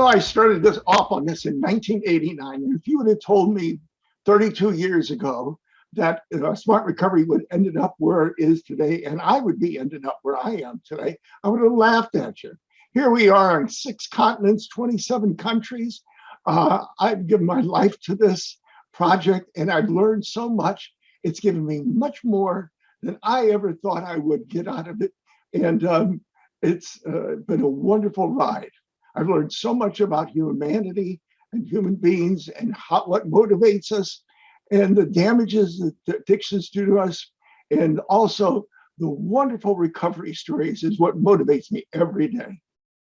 I started this off on this in 1989. And if you would have told me 32 years ago that smart recovery would ended up where it is today, and I would be ended up where I am today, I would have laughed at you. Here we are in 6 continents, 27 countries. I've given my life to this project, and I've learned so much. It's given me much more than I ever thought I would get out of it. And it's been a wonderful ride. I've learned so much about humanity and human beings and what motivates us and the damages that addictions do to us. And also the wonderful recovery stories is what motivates me every day.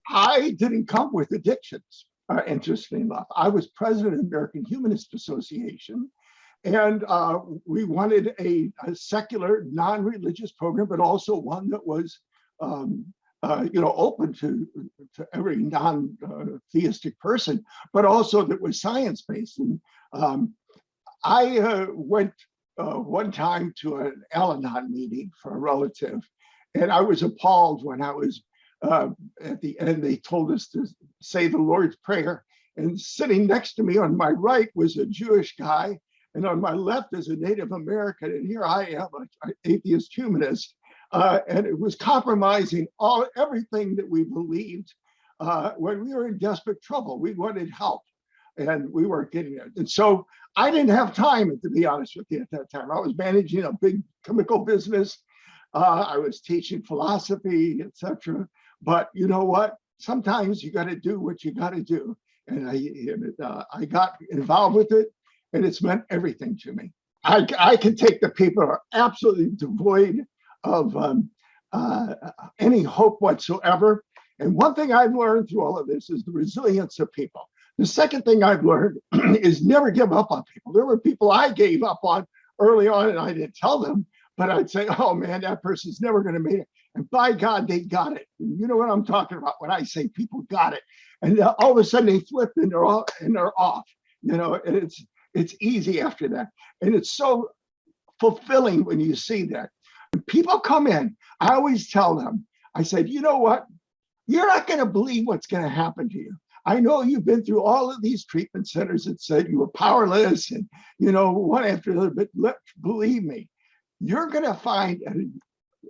I didn't come with addictions, interestingly enough. I was president of the American Humanist Association, and we wanted a secular, non-religious program, but also one that was open to every non-theistic person, but also that was science-based. And I went one time to an Al-Anon meeting for a relative, and I was appalled when I was at the end, they told us to say the Lord's Prayer, and sitting next to me on my right was a Jewish guy, and on my left is a Native American, and here I am, an atheist humanist. And it was compromising everything that we believed when we were in desperate trouble. We wanted help, and we weren't getting it. And so I didn't have time, to be honest with you, at that time. I was managing a big chemical business. I was teaching philosophy, etc. But you know what? Sometimes you got to do what you got to do. And I got involved with it, and it's meant everything to me. I can take the people who are absolutely devoid of any hope whatsoever. And one thing I've learned through all of this is the resilience of people. The second thing I've learned is never give up on people. There were people I gave up on early on, and I didn't tell them, but I'd say, oh man, that person's never going to make it. And by God, they got it. And you know what I'm talking about when I say people got it. And all of a sudden they flip and they're off. You know, and it's easy after that. And it's so fulfilling when you see that. When people come in, I always tell them, I said, you know what? You're not going to believe what's going to happen to you. I know you've been through all of these treatment centers that said you were powerless and, you know, one after the other, but believe me, you're going to find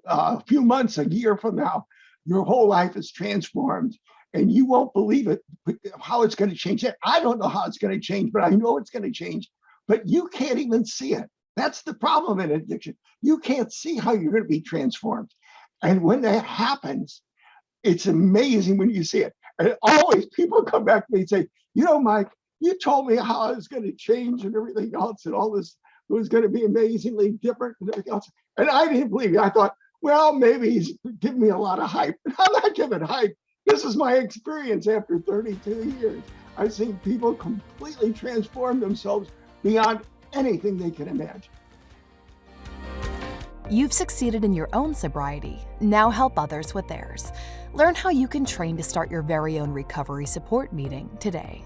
a few months, a year from now, your whole life is transformed and you won't believe it, how it's going to change. I don't know how it's going to change, but I know it's going to change, but you can't even see it. That's the problem in addiction. You can't see how you're going to be transformed. And when that happens, it's amazing when you see it. And always people come back to me and say, you know, Mike, you told me how I was going to change and everything else, and all this was going to be amazingly different and everything else. And I didn't believe it. I thought, well, maybe he's giving me a lot of hype. I'm not giving hype. This is my experience after 32 years. I've seen people completely transform themselves beyond anything they can imagine. You've succeeded in your own sobriety. Now help others with theirs. Learn how you can train to start your very own recovery support meeting today.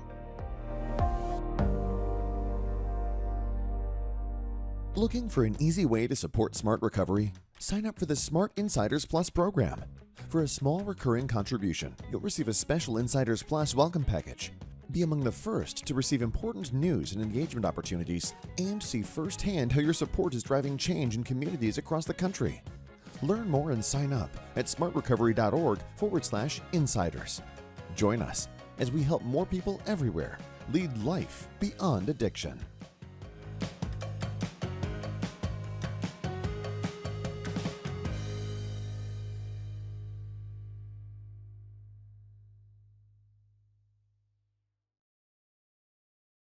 Looking for an easy way to support smart recovery? Sign up for the Smart Insiders Plus program. For a small recurring contribution, you'll receive a special Insiders Plus welcome package. Be among the first to receive important news and engagement opportunities and see firsthand how your support is driving change in communities across the country. Learn more and sign up at smartrecovery.org/insiders. Join us as we help more people everywhere lead life beyond addiction.